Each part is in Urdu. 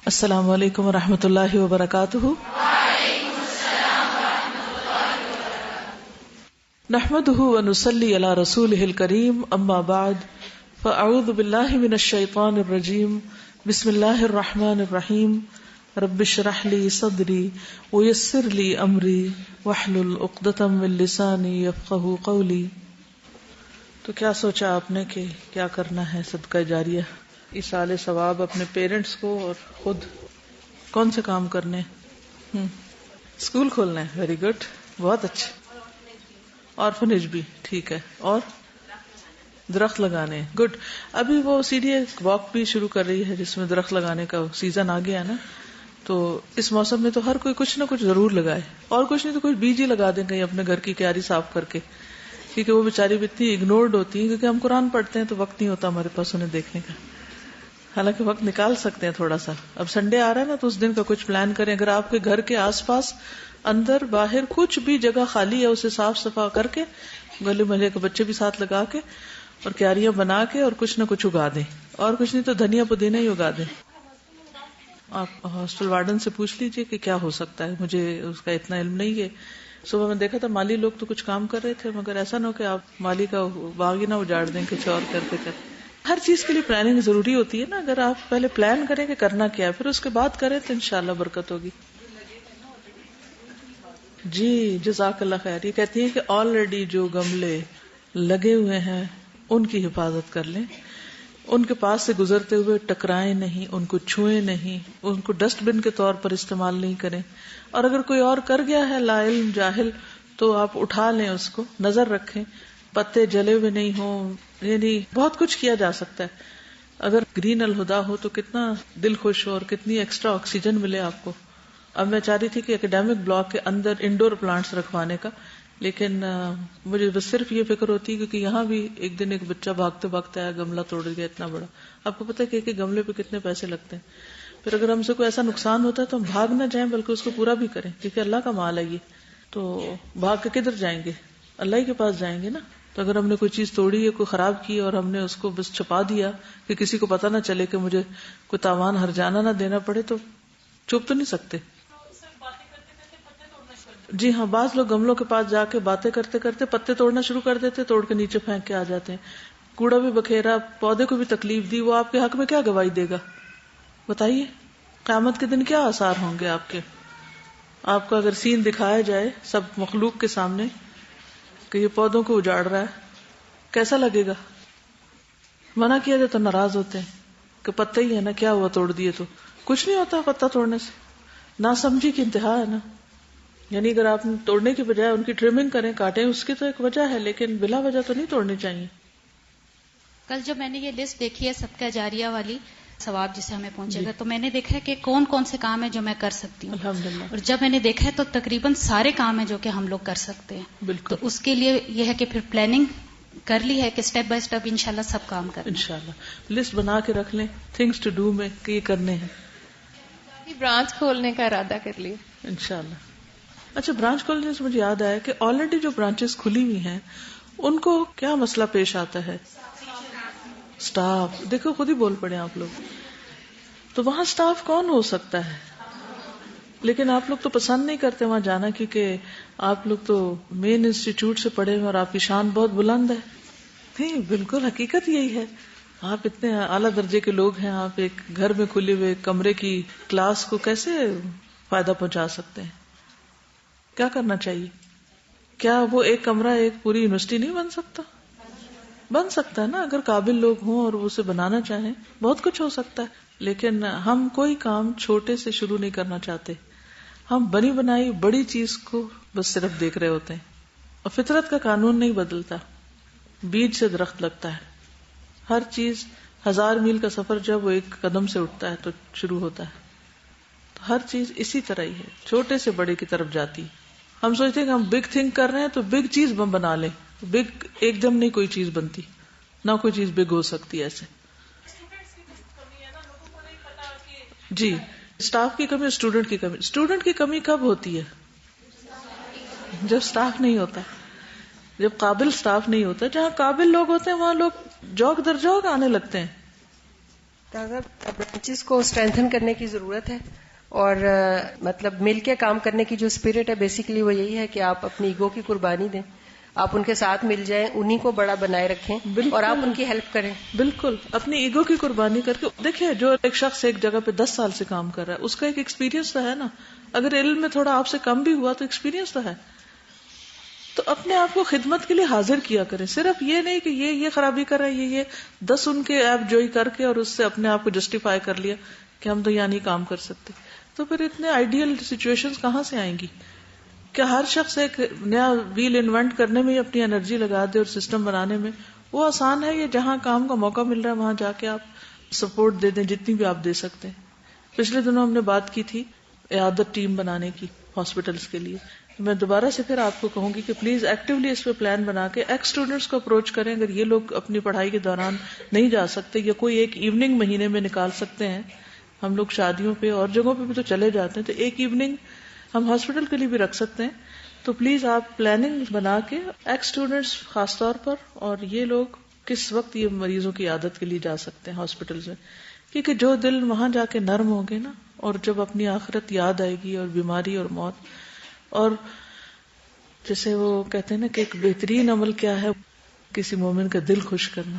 السلام علیکم ورحمۃ اللہ وبرکاتہ. نحمده ونصلي على رسوله الكريم اما بعد فاعوذ بالله من الشيطان الرجيم بسم الله الرحمن الرحيم رب اشرح لي صدري ويسر لي امري واحلل عقدة من لساني يفقهوا قولي. تو کیا سوچا آپ نے کہ کیا کرنا ہے صدقہ جاریہ، ایصال ثواب اپنے پیرنٹس کو اور خود؟ کون سے کام کرنے؟ اسکول کھولنا ہے، ویری گڈ، بہت اچھے. آرفنیج بھی ٹھیک ہے، اور درخت لگانے، گڈ. ابھی وہ سیدھی واک بھی شروع کر رہی ہے جس میں درخت لگانے کا سیزن آ گیا ہے نا، تو اس موسم میں تو ہر کوئی کچھ نہ کچھ ضرور لگائے، اور کچھ نہیں تو کچھ بیج ہی لگا دیں کہیں اپنے گھر کی کیاری صاف کر کے، کیونکہ وہ بیچاری بھی اتنی اگنورڈ ہوتی ہیں، کیونکہ ہم قرآن پڑھتے ہیں تو وقت نہیں ہوتا ہمارے پاس انہیں دیکھنے کا. حالانکہ وقت نکال سکتے ہیں تھوڑا سا. اب سنڈے آ رہا ہے نا، تو اس دن کا کچھ پلان کریں. اگر آپ کے گھر کے آس پاس اندر باہر کچھ بھی جگہ خالی ہے اسے صاف صفا کر کے، گلے محلے کے بچے بھی ساتھ لگا کے اور کیاریاں بنا کے اور کچھ نہ کچھ اگا دیں، اور کچھ نہیں تو دھنیا پودینہ ہی اگا دیں. آپ ہاسٹل وارڈن سے پوچھ لیجئے کہ کیا ہو سکتا ہے، مجھے اس کا اتنا علم نہیں ہے. صبح میں دیکھا تھا مالی لوگ تو کچھ کام کر رہے تھے، مگر ایسا نہ ہو کہ آپ مالی کا باغ ہی نہ اجاڑ دیں کچھ اور کرتے کرتے. ہر چیز کے لیے پلاننگ ضروری ہوتی ہے نا. اگر آپ پہلے پلان کریں کہ کرنا کیا ہے، پھر اس کے بعد کریں تو انشاءاللہ برکت ہوگی. جی جزاک اللہ خیر. یہ کہتی ہیں کہ آلریڈی جو گملے لگے ہوئے ہیں ان کی حفاظت کر لیں، ان کے پاس سے گزرتے ہوئے ٹکرائیں نہیں، ان کو چھوئیں نہیں، ان کو ڈسٹ بن کے طور پر استعمال نہیں کریں. اور اگر کوئی اور کر گیا ہے لا علم جاہل تو آپ اٹھا لیں، اس کو نظر رکھیں، پتے جلے ہوئے نہیں ہوں. یعنی بہت کچھ کیا جا سکتا ہے. اگر گرین الہدا ہو تو کتنا دل خوش ہو اور کتنی ایکسٹرا آکسیجن ملے آپ کو. اب میں چاہ رہی تھی کہ اکیڈیمک بلاک کے اندر انڈور پلانٹس رکھوانے کا، لیکن مجھے بس صرف یہ فکر ہوتی ہے کیونکہ یہاں بھی ایک دن ایک بچہ بھاگتے بھاگتے آیا، گملہ توڑ گیا اتنا بڑا. آپ کو پتہ ہے کہ گملے پہ کتنے پیسے لگتے ہیں. پھر اگر ہم سے کوئی ایسا نقصان ہوتا ہے تو ہم بھاگ نہ جائیں بلکہ اس کو پورا بھی کریں، کیونکہ اللہ کا مال ہے یہ. تو بھاگ کے کدھر جائیں گے؟ اللہ ہی کے پاس جائیں گے نا. تو اگر ہم نے کوئی چیز توڑی ہے، کوئی خراب کی اور ہم نے اس کو بس چھپا دیا کہ کسی کو پتہ نہ چلے کہ مجھے کوئی تاوان ہرجانہ نہ دینا پڑے، تو چھپ تو نہیں سکتے. جی ہاں، بعض لوگ گملوں کے پاس جا کے باتیں کرتے کرتے پتے توڑنا شروع کر دیتے، توڑ کے نیچے پھینک کے آ جاتے ہیں. کوڑا بھی بکھیرا، پودے کو بھی تکلیف دی، وہ آپ کے حق میں کیا گواہی دے گا؟ بتائیے قیامت کے دن کیا آثار ہوں گے آپ کے؟ آپ کو اگر سین دکھایا جائے سب مخلوق کے سامنے کہ یہ پودوں کو اجاڑ رہا ہے، کیسا لگے گا؟ منع کیا جائے تو ناراض ہوتے ہیں کہ پتے ہی ہے نا، کیا ہوا توڑ دیے تو. کچھ نہیں ہوتا پتا توڑنے سے، ناسمجھی کی انتہا ہے نا. یعنی اگر آپ توڑنے کی بجائے ان کی ٹرمنگ کریں، کاٹیں، اس کی تو ایک وجہ ہے، لیکن بلا وجہ تو نہیں توڑنی چاہیے. کل جب میں نے یہ لسٹ دیکھی ہے صدقہ جاریہ والی، ثواب جسے ہمیں پہنچے گا، تو میں نے دیکھا ہے کہ کون کون سے کام ہیں جو میں کر سکتی ہوں. الحمدللہ. اور جب میں نے دیکھا ہے تو تقریباً سارے کام ہیں جو کہ ہم لوگ کر سکتے ہیں. بالکل. تو اس کے لیے یہ ہے کہ پھر پلاننگ کر لی ہے کہ سٹیپ بائی سٹیپ انشاءاللہ سب کام کریں. انشاءاللہ لسٹ بنا کے رکھ لیں تھنگس ٹو ڈو میں کہ یہ کرنے ہیں. برانچ کھولنے کا ارادہ کر لیا انشاءاللہ. اچھا، برانچ کھولنے سے مجھے یاد آیا کہ آلریڈی جو برانچز کھلی ہوئی ہیں ان کو کیا مسئلہ پیش آتا ہے؟ سٹاف. دیکھو خود ہی بول پڑے آپ لوگ. تو وہاں سٹاف کون ہو سکتا ہے؟ لیکن آپ لوگ تو پسند نہیں کرتے وہاں جانا، کیونکہ آپ لوگ تو مین انسٹیٹیوٹ سے پڑھے ہوئے اور آپ کی شان بہت بلند ہے. نہیں، بالکل حقیقت یہی ہے. آپ اتنے اعلیٰ درجے کے لوگ ہیں، آپ ایک گھر میں کھلے ہوئے کمرے کی کلاس کو کیسے فائدہ پہنچا سکتے ہیں؟ کیا کرنا چاہیے؟ کیا وہ ایک کمرہ ایک پوری یونیورسٹی نہیں بن سکتا؟ بن سکتا ہے نا، اگر قابل لوگ ہوں اور اسے بنانا چاہیں. بہت کچھ ہو سکتا ہے. لیکن ہم کوئی کام چھوٹے سے شروع نہیں کرنا چاہتے. ہم بنی بنائی بڑی چیز کو بس صرف دیکھ رہے ہوتے ہیں. اور فطرت کا قانون نہیں بدلتا. بیج سے درخت لگتا ہے. ہر چیز 1000 میل کا سفر جب وہ ایک قدم سے اٹھتا ہے تو شروع ہوتا ہے. تو ہر چیز اسی طرح ہی ہے، چھوٹے سے بڑے کی طرف جاتی. ہم سوچتے ہیں کہ ہم بگ تھنک کر رہے ہیں تو بگ چیز بنا لیں. بگ ایک دم نہیں کوئی چیز بنتی، نہ کوئی چیز بگ ہو سکتی ایسے. جی، اسٹاف کی کمی، اسٹوڈنٹ کی کمی. اسٹوڈنٹ کی کمی کب ہوتی ہے؟ جب اسٹاف نہیں ہوتا، جب قابل اسٹاف نہیں ہوتا. جہاں قابل لوگ ہوتے ہیں وہاں لوگ جوک در جوک آنے لگتے ہیں. اگر اب برانچز کو اسٹرینتھن کرنے کی ضرورت ہے، اور مطلب مل کے کام کرنے کی جو اسپرٹ ہے بیسیکلی وہ یہی ہے کہ آپ اپنی ایگو کی قربانی دیں، آپ ان کے ساتھ مل جائیں، انہی کو بڑا بنائے رکھیں اور آپ ان کی ہیلپ کریں. بالکل اپنی ایگو کی قربانی کر کے دیکھیں. جو ایک شخص ایک جگہ پہ 10 سال سے کام کر رہا ہے، اس کا ایک ایکسپیرینس تو ہے نا. اگر علم میں تھوڑا آپ سے کم بھی ہوا تو ایکسپیرینس تو ہے. تو اپنے آپ کو خدمت کے لیے حاضر کیا کریں. صرف یہ نہیں کہ یہ خرابی کر رہا ہے، یہ 10 ان کے ایپ جوئی کر کے اور اس سے اپنے آپ کو جسٹیفائی کر لیا کہ ہم تو یہاں نہیں کام کر سکتے. تو پھر اتنے آئیڈیل سچویشنز کہاں سے آئیں گی؟ کہ ہر شخص ایک نیا ویل انوینٹ کرنے میں اپنی انرجی لگا دے اور سسٹم بنانے میں. وہ آسان ہے. یہ جہاں کام کا موقع مل رہا ہے وہاں جا کے آپ سپورٹ دے دیں جتنی بھی آپ دے سکتے ہیں. پچھلے دنوں ہم نے بات کی تھی عیادت ٹیم بنانے کی ہاسپٹلس کے لیے. میں دوبارہ سے پھر آپ کو کہوں گی کہ پلیز ایکٹیولی اس پہ پلان بنا کے ایکس اسٹوڈنٹس کو اپروچ کریں. اگر یہ لوگ اپنی پڑھائی کے دوران نہیں جا سکتے یا کوئی ایک ایوننگ مہینے میں نکال سکتے ہیں. ہم لوگ شادیوں پہ اور جگہوں پہ بھی تو چلے جاتے ہیں، تو ایک ایوننگ ہم ہاسپٹل کے لیے بھی رکھ سکتے ہیں. تو پلیز آپ پلاننگ بنا کے ایکس اسٹوڈنٹس خاص طور پر، اور یہ لوگ کس وقت یہ مریضوں کی عادت کے لیے جا سکتے ہیں ہاسپٹلز میں. کیونکہ جو دل وہاں جا کے نرم ہوں گے نا، اور جب اپنی آخرت یاد آئے گی اور بیماری اور موت، اور جیسے وہ کہتے ہیں نا کہ ایک بہترین عمل کیا ہے، کسی مومن کا دل خوش کرنا.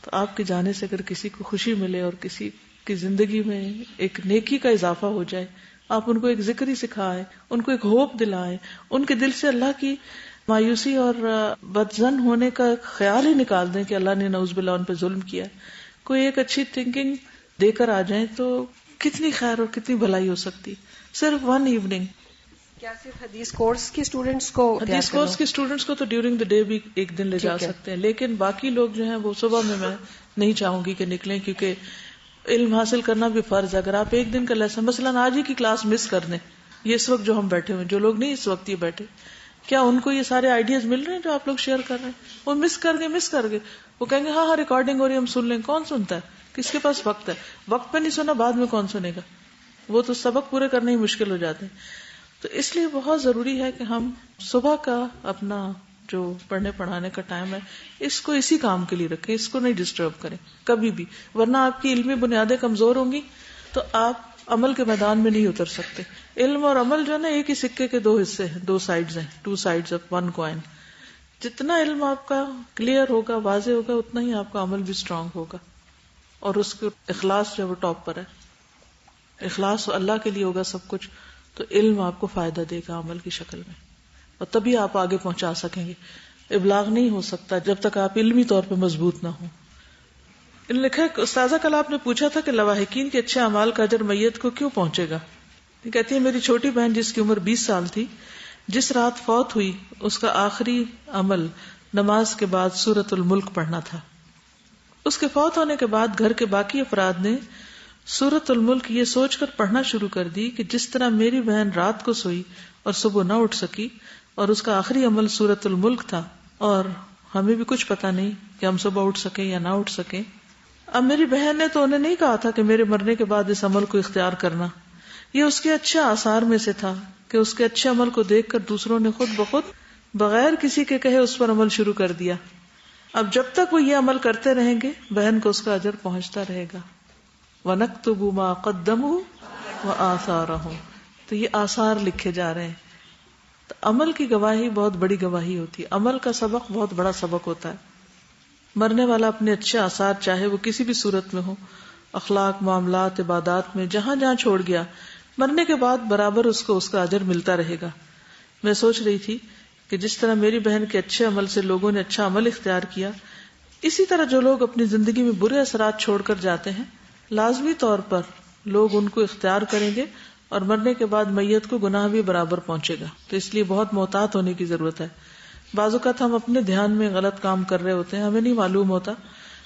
تو آپ کے جانے سے اگر کسی کو خوشی ملے اور کسی کی زندگی میں ایک نیکی کا اضافہ ہو جائے، آپ ان کو ایک ذکر ہی سکھائیں، ان کو ایک ہوپ دلائیں، ان کے دل سے اللہ کی مایوسی اور بدظن ہونے کا خیال ہی نکال دیں کہ اللہ نے نعوذ باللہ ان پہ ظلم کیا. کوئی ایک اچھی تھنکنگ دے کر آ جائیں تو کتنی خیر اور کتنی بھلائی ہو سکتی. صرف ون ایوننگ. کیا صرف حدیث کورس کے اسٹوڈینٹس کو؟ حدیث کورس کے اسٹوڈینٹس کو تو ڈیورنگ دا ڈے بھی ایک دن لے جا سکتے ہیں، لیکن باقی لوگ جو ہیں وہ صبح میں نہیں چاہوں گی کہ نکلیں، کیونکہ علم حاصل کرنا بھی فرض ہے. اگر آپ ایک دن کا لیسن مثلاً آج ہی کی کلاس مس کر دیں، یہ اس وقت جو ہم بیٹھے ہوئے، جو لوگ نہیں اس وقت یہ بیٹھے، کیا ان کو یہ سارے آئیڈیاز مل رہے ہیں جو آپ لوگ شیئر کر رہے ہیں؟ وہ مس کر گئے. وہ کہیں گے ہاں ریکارڈنگ ہو رہی ہے ہم سن لیں. کون سنتا ہے؟ کس کے پاس وقت ہے؟ وقت پہ نہیں سنا بعد میں کون سنے گا؟ وہ تو سبق پورے کرنے ہی مشکل ہو جاتے ہیں. تو اس لیے بہت ضروری ہے کہ ہم صبح کا اپنا جو پڑھنے پڑھانے کا ٹائم ہے اس کو اسی کام کے لیے رکھیں، اس کو نہیں ڈسٹرب کریں کبھی بھی، ورنہ آپ کی علمی بنیادیں کمزور ہوں گی تو آپ عمل کے میدان میں نہیں اتر سکتے. علم اور عمل جو ہے نا ایک ہی سکے کے دو حصے ہیں، دو سائڈز ہیں، two sides of one coin. جتنا علم آپ کا کلیئر ہوگا، واضح ہوگا، اتنا ہی آپ کا عمل بھی اسٹرانگ ہوگا. اور اس کے اخلاص جو ہے وہ ٹاپ پر ہے. اخلاص اللہ کے لیے ہوگا سب کچھ، تو علم آپ کو فائدہ دے گا عمل کی شکل میں، اور تبھی آپ آگے پہنچا سکیں گے. ابلاغ نہیں ہو سکتا جب تک آپ علمی طور پہ مضبوط نہ ہوں. لکھا ہے استاذہ کل آپ نے پوچھا تھا کہ لواحقین کے اچھے اعمال کا اجر میت کو کیوں پہنچے گا. کہتی ہے میری چھوٹی بہن جس کی عمر 20 سال تھی، جس رات فوت ہوئی اس کا آخری عمل نماز کے بعد سورۃ الملک پڑھنا تھا. اس کے فوت ہونے کے بعد گھر کے باقی افراد نے سورۃ الملک یہ سوچ کر پڑھنا شروع کر دی کہ جس طرح میری بہن رات کو سوئی اور صبح نہ اٹھ سکی اور اس کا آخری عمل سورۃ الملک تھا، اور ہمیں بھی کچھ پتا نہیں کہ ہم صبح اٹھ سکیں یا نہ اٹھ سکیں. اب میری بہن نے تو انہیں نہیں کہا تھا کہ میرے مرنے کے بعد اس عمل کو اختیار کرنا. یہ اس کے اچھے آثار میں سے تھا کہ اس کے اچھے عمل کو دیکھ کر دوسروں نے خود بخود بغیر کسی کے کہے اس پر عمل شروع کر دیا. اب جب تک وہ یہ عمل کرتے رہیں گے بہن کو اس کا اجر پہنچتا رہے گا. وَنَكْتُبُ مَا قَدَّمُوا وَآثَارَهُمْ. تو یہ آثار لکھے جا رہے ہیں. تو عمل کی گواہی بہت بڑی گواہی ہوتی ہے. عمل کا سبق بہت بڑا سبق ہوتا ہے. مرنے والا اپنے اچھے آثار چاہے وہ کسی بھی صورت میں ہو، اخلاق، معاملات، عبادات میں جہاں جہاں چھوڑ گیا، مرنے کے بعد برابر اس کو اس کا اجر ملتا رہے گا. میں سوچ رہی تھی کہ جس طرح میری بہن کے اچھے عمل سے لوگوں نے اچھا عمل اختیار کیا، اسی طرح جو لوگ اپنی زندگی میں برے اثرات چھوڑ کر جاتے ہیں لازمی طور پر لوگ ان کو اختیار کریں گے، اور مرنے کے بعد میت کو گناہ بھی برابر پہنچے گا. تو اس لیے بہت محتاط ہونے کی ضرورت ہے. بعض اوقات ہم اپنے دھیان میں غلط کام کر رہے ہوتے ہیں، ہمیں نہیں معلوم ہوتا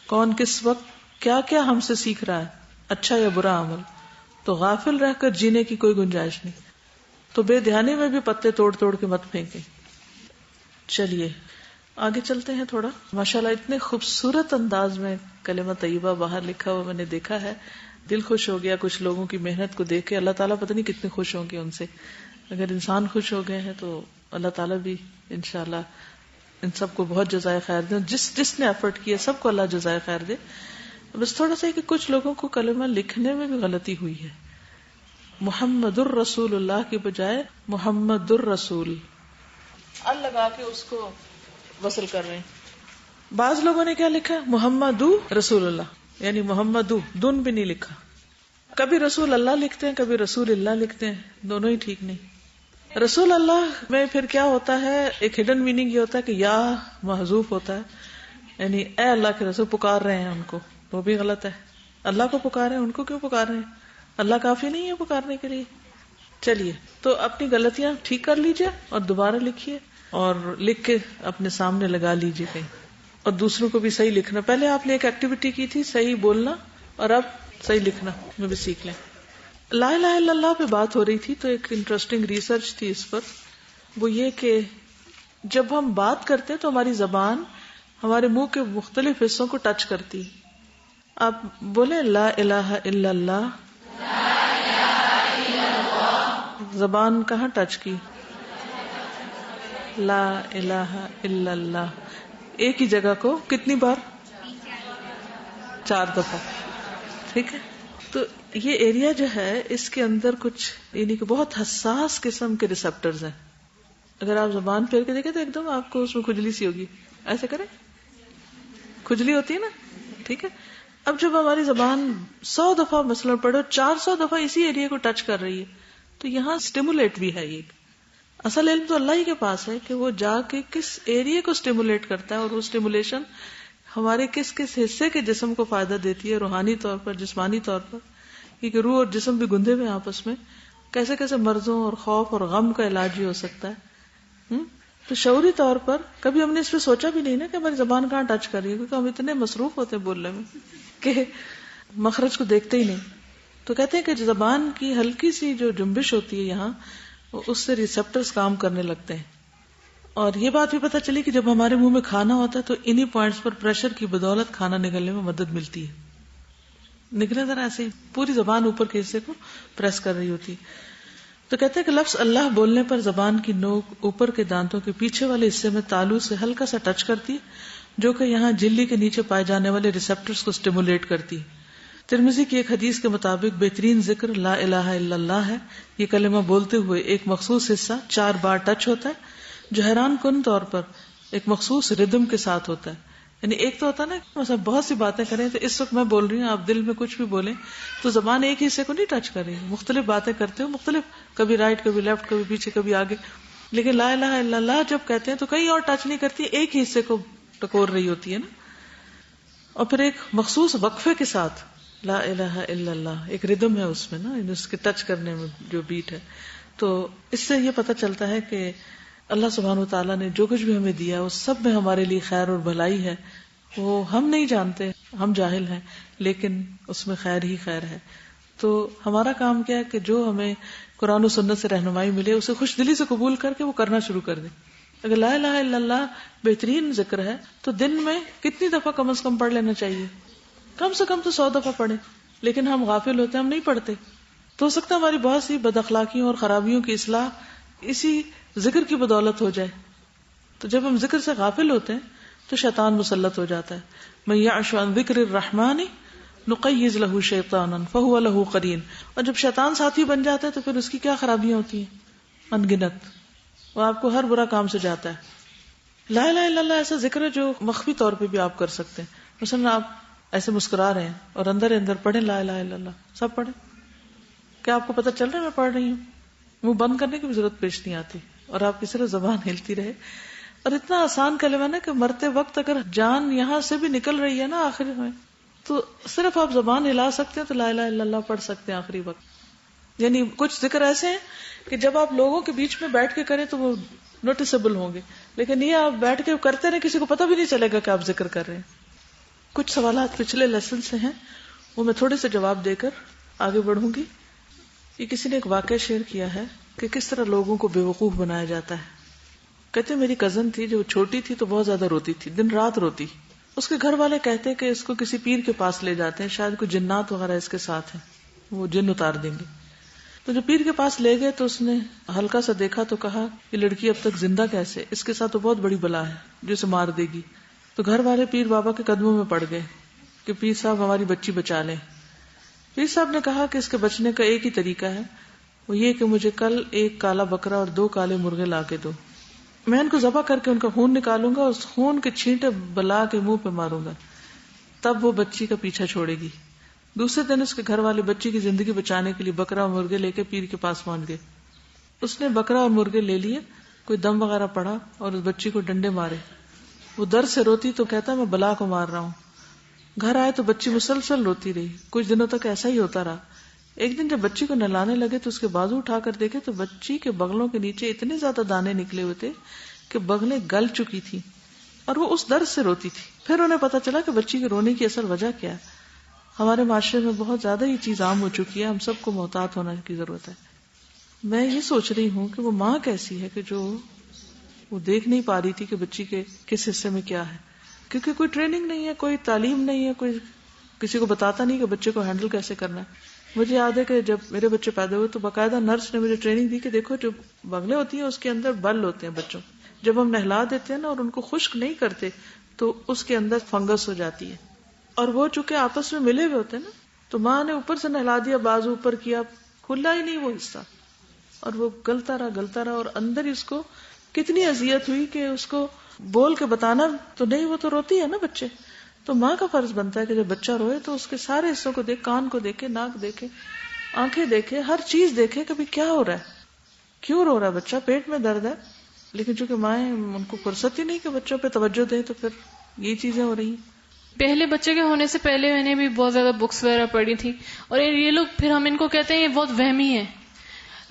کون کس وقت کیا کیا ہم سے سیکھ رہا ہے، اچھا یا برا عمل. تو غافل رہ کر جینے کی کوئی گنجائش نہیں. تو بے دھیانی میں بھی پتے توڑ توڑ کے مت پھینکیں. چلیے آگے چلتے ہیں تھوڑا. ماشاءاللہ اتنے خوبصورت انداز میں کلمہ طیبہ باہر لکھا ہوا میں نے دیکھا ہے، دل خوش ہو گیا. کچھ لوگوں کی محنت کو دیکھ کے اللہ تعالیٰ پتہ نہیں کتنے خوش ہوں گے ان سے. اگر انسان خوش ہو گئے ہیں تو اللہ تعالیٰ بھی انشاءاللہ ان سب کو بہت جزائے خیر دے. جس نے ایفرٹ کیا سب کو اللہ جزائے خیر دے. بس تھوڑا سا کہ کچھ لوگوں کو کلمہ لکھنے میں بھی غلطی ہوئی ہے. محمد الرسول اللہ کی بجائے محمد الرسول ال لگا کے اس کو وصل کر رہے ہیں. بعض لوگوں نے کیا لکھا؟ محمد رسول اللہ، یعنی محمد دن بھی نہیں لکھا. کبھی رسول اللہ لکھتے ہیں، کبھی رسول اللہ لکھتے ہیں، دونوں ہی ٹھیک نہیں. رسول اللہ میں پھر کیا ہوتا ہے، ایک ہڈن میننگ یہ ہوتا ہے کہ یا محذوف ہوتا ہے، یعنی اے اللہ کے رسول پکار رہے ہیں ان کو، وہ بھی غلط ہے. اللہ کو پکارے، ان کو کیوں پکار رہے ہیں؟ اللہ کافی نہیں ہے پکارنے کے لیے. چلیے تو اپنی غلطیاں ٹھیک کر لیجئے اور دوبارہ لکھیے اور لکھ کے اپنے سامنے لگا لیجئے کہیں، اور دوسروں کو بھی صحیح لکھنا. پہلے آپ نے ایک ایکٹیویٹی کی تھی صحیح بولنا، اور اب صحیح لکھنا میں بھی سیکھ لیں. لا الہ الا اللہ پہ بات ہو رہی تھی تو ایک انٹرسٹنگ ریسرچ تھی اس پر. وہ یہ کہ جب ہم بات کرتے ہیں تو ہماری زبان ہمارے منہ کے مختلف حصوں کو ٹچ کرتی. آپ بولیں لا الہ الا اللہ، زبان کہاں ٹچ کی؟ لا الہ الا اللہ. ایک ہی جگہ کو کتنی بار؟ 4 دفعہ. ٹھیک ہے. تو یہ ایریا جو ہے اس کے اندر کچھ یعنی کہ بہت حساس قسم کے ریسپٹرز ہیں. اگر آپ زبان پھیر کے دیکھیں تو ایک دم آپ کو اس میں کھجلی سی ہوگی. ایسے کریں، کھجلی ہوتی ہے نا. ٹھیک ہے. اب جب ہماری زبان 100 دفعہ مثلا پڑھو، 400 دفعہ اسی ایریا کو ٹچ کر رہی ہے، تو یہاں سٹیمولیٹ بھی ہے. یہ اصل علم تو اللہ ہی کے پاس ہے کہ وہ جا کے کس ایریا کو سٹیمولیٹ کرتا ہے، اور وہ سٹیمولیشن ہمارے کس کس حصے کے جسم کو فائدہ دیتی ہے، روحانی طور پر، جسمانی طور پر. کیونکہ روح اور جسم بھی گندے ہوئے آپس میں، کیسے کیسے مرضوں اور خوف اور غم کا علاج بھی ہو سکتا ہے. تو شعوری طور پر کبھی ہم نے اس پہ سوچا بھی نہیں نا کہ ہماری زبان کہاں ٹچ کر رہی ہے، کیونکہ ہم اتنے مصروف ہوتے ہیں بولنے میں کہ مخرج کو دیکھتے ہی نہیں. تو کہتے ہیں کہ زبان کی ہلکی سی جو جنبش ہوتی ہے یہاں، اس سے ریسپٹرز کام کرنے لگتے ہیں. اور یہ بات بھی پتہ چلی کہ جب ہمارے منہ میں کھانا ہوتا ہے تو انہی پوائنٹس پر پریشر کی بدولت کھانا نگلنے میں مدد ملتی ہے. نگلے ذرا ایسے ہی پوری زبان اوپر کے حصے کو پریس کر رہی ہوتی. تو کہتے ہیں کہ لفظ اللہ بولنے پر زبان کی نوک اوپر کے دانتوں کے پیچھے والے حصے میں تالو سے ہلکا سا ٹچ کرتی، جو کہ یہاں جھلی کے نیچے پائے جانے والے ریسپٹرز کو سٹیمولیٹ کرتی. ترمذی کی ایک حدیث کے مطابق بہترین ذکر لا الہ الا اللہ ہے. یہ کلمہ بولتے ہوئے ایک مخصوص حصہ 4 بار ٹچ ہوتا ہے، جو حیران کن طور پر ایک مخصوص ردم کے ساتھ ہوتا ہے. یعنی ایک تو ہوتا ہے نا مثلا بہت سی باتیں کریں تو اس وقت میں بول رہی ہوں، آپ دل میں کچھ بھی بولیں تو زبان ایک ہی حصے کو نہیں ٹچ کر رہی، مختلف باتیں کرتے ہو، مختلف، کبھی رائٹ کبھی لیفٹ کبھی پیچھے کبھی آگے. لیکن لا الہ الا اللہ جب کہتے ہیں تو کہیں اور ٹچ نہیں کرتی، ایک ہی حصے کو ٹکور رہی ہوتی ہے نا. اور پھر ایک مخصوص وقفے کے ساتھ لا الہ الا اللہ، ایک ردم ہے اس میں نا، اس کے ٹچ کرنے میں جو بیٹ ہے. تو اس سے یہ پتہ چلتا ہے کہ اللہ سبحانہ و تعالیٰ نے جو کچھ بھی ہمیں دیا اس سب میں ہمارے لیے خیر اور بھلائی ہے. وہ ہم نہیں جانتے، ہم جاہل ہیں، لیکن اس میں خیر ہی خیر ہے. تو ہمارا کام کیا ہے کہ جو ہمیں قرآن و سنت سے رہنمائی ملے اسے خوش دلی سے قبول کر کے وہ کرنا شروع کر دیں. اگر لا الہ الا اللہ بہترین ذکر ہے تو دن میں کتنی دفعہ کم از کم پڑھ لینا چاہیے؟ کم سے کم تو 100 دفعہ پڑھیں. لیکن ہم غافل ہوتے ہیں، ہم نہیں پڑھتے. تو ہو سکتا ہے ہماری بہت سی بد اخلاقیوں اور خرابیوں کی اصلاح اسی ذکر کی بدولت ہو جائے. تو جب ہم ذکر سے غافل ہوتے ہیں تو شیطان مسلط ہو جاتا ہے. من یعش عن ذکر الرحمن نقیض له شیطانا فهو له قرین. اور جب شیطان ساتھی بن جاتا ہے تو پھر اس کی کیا خرابیاں ہوتی ہیں؟ ان گنت. وہ آپ کو ہر برا کام سے جاتا ہے. لا الہ الا اللہ ایسا ذکر ہے جو مخفی طور پہ بھی آپ کر سکتے ہیں. مثلا آپ ایسے مسکرا رہے ہیں اور اندر اندر پڑھیں لا الہ الا اللہ. سب پڑھیں. کیا آپ کو پتہ چل رہا ہے میں پڑھ رہی ہوں؟ منہ بند کرنے کی بھی ضرورت پیش نہیں آتی اور آپ کی صرف زبان ہلتی رہے. اور اتنا آسان کلمہ نا کہ مرتے وقت اگر جان یہاں سے بھی نکل رہی ہے نا آخر میں تو صرف آپ زبان ہلا سکتے ہیں تو لا الہ الا اللہ پڑھ سکتے ہیں آخری وقت. یعنی کچھ ذکر ایسے ہیں کہ جب آپ لوگوں کے بیچ میں بیٹھ کے کریں تو وہ نوٹسبل ہوں گے، لیکن یہ آپ بیٹھ کے کرتے رہے کسی کو پتہ بھی نہیں چلے گا کہ آپ ذکر کر رہے ہیں. کچھ سوالات پچھلے لیسن سے ہیں، وہ میں تھوڑے سے جواب دے کر آگے بڑھوں گی. یہ کسی نے ایک واقعہ شیئر کیا ہے کہ کس طرح لوگوں کو بیوقوف بنایا جاتا ہے. کہتے میری کزن تھی جو چھوٹی تھی تو بہت زیادہ روتی تھی، دن رات روتی. اس کے گھر والے کہتے کہ اس کو کسی پیر کے پاس لے جاتے ہیں، شاید کوئی جنات وغیرہ اس کے ساتھ ہیں، وہ جن اتار دیں گے. تو جو پیر کے پاس لے گئے تو اس نے ہلکا سا دیکھا تو کہا یہ لڑکی اب تک زندہ کیسے، اس کے ساتھ تو بہت بڑی بلا ہے جو اسے مار دے گی. تو گھر والے پیر بابا کے قدموں میں پڑ گئے کہ پیر صاحب ہماری بچی بچا لیں. پیر صاحب نے کہا کہ اس کے بچنے کا ایک ہی طریقہ ہے، وہ یہ کہ مجھے کل ایک کالا بکرا اور 2 کالے مرغے لا کے دو، میں ان کو ذبح کر کے ان کا خون نکالوں گا، اس خون کے چھینٹے بلا کے منہ پہ ماروں گا، تب وہ بچی کا پیچھا چھوڑے گی. دوسرے دن اس کے گھر والے بچی کی زندگی بچانے کے لیے بکرا اور مرغے لے کے پیر کے پاس پہنچ گئے. اس نے بکرا اور مرغے لے لیے، کوئی دم وغیرہ پڑا اور اس بچی کو ڈنڈے مارے. وہ درد سے روتی تو کہتا میں بلا کو مار رہا ہوں. گھر آئے تو بچی مسلسل روتی رہی. کچھ دنوں تک ایسا ہی ہوتا رہا. ایک دن جب بچی کو نہلانے لگے تو اس کے بازو اٹھا کر دیکھے تو بچی کے بغلوں کے نیچے اتنے زیادہ دانے نکلے ہوئے تھے کہ بغلیں گل چکی تھی اور وہ اس درد سے روتی تھی. پھر انہیں پتا چلا کہ بچی کے رونے کی اصل وجہ کیا ہے. ہمارے معاشرے میں بہت زیادہ یہ چیز عام ہو چکی ہے، ہم سب کو محتاط ہونے کی ضرورت ہے. میں یہ سوچ رہی ہوں کہ وہ ماں کیسی ہے کہ جو وہ دیکھ نہیں پا رہی تھی کہ بچی کے کس حصے میں کیا ہے، کیونکہ کوئی ٹریننگ نہیں ہے، کوئی تعلیم نہیں ہے، کوئی کسی کو بتاتا نہیں کہ بچے کو ہینڈل کیسے کرنا ہے. مجھے یاد ہے کہ جب میرے بچے پیدا ہوئے تو باقاعدہ نرس نے مجھے ٹریننگ دی کہ دیکھو جو بغلیں ہوتی ہیں اس کے اندر بل ہوتے ہیں بچوں، جب ہم نہلا دیتے ہیں نا اور ان کو خشک نہیں کرتے تو اس کے اندر فنگس ہو جاتی ہے، اور وہ چونکہ آپس میں ملے ہوئے ہوتے ہیں نا تو ماں نے اوپر سے نہلا دیا، بازو اوپر کیا، کھلا ہی نہیں وہ حصہ، اور وہ گلتا رہا اور اندر اس کو کتنی اذیت ہوئی کہ اس کو بول کے بتانا تو نہیں، وہ تو روتی ہے نا بچے. تو ماں کا فرض بنتا ہے کہ جب بچہ روئے تو اس کے سارے حصوں کو دیکھ، کان کو دیکھے، ناک دیکھے، آنکھیں دیکھے، ہر چیز دیکھے کہ بھی کیا ہو رہا ہے، کیوں رو رہا ہے بچہ، پیٹ میں درد ہے. لیکن چونکہ مائیں ان کو فرصت ہی نہیں کہ بچوں پہ توجہ دیں تو پھر یہ چیزیں ہو رہی ہیں. پہلے بچے کے ہونے سے پہلے میں نے بھی بہت زیادہ بکس وغیرہ پڑھی تھی، اور یہ لوگ پھر ہم ان کو کہتے ہیں یہ بہت وہمی ہے،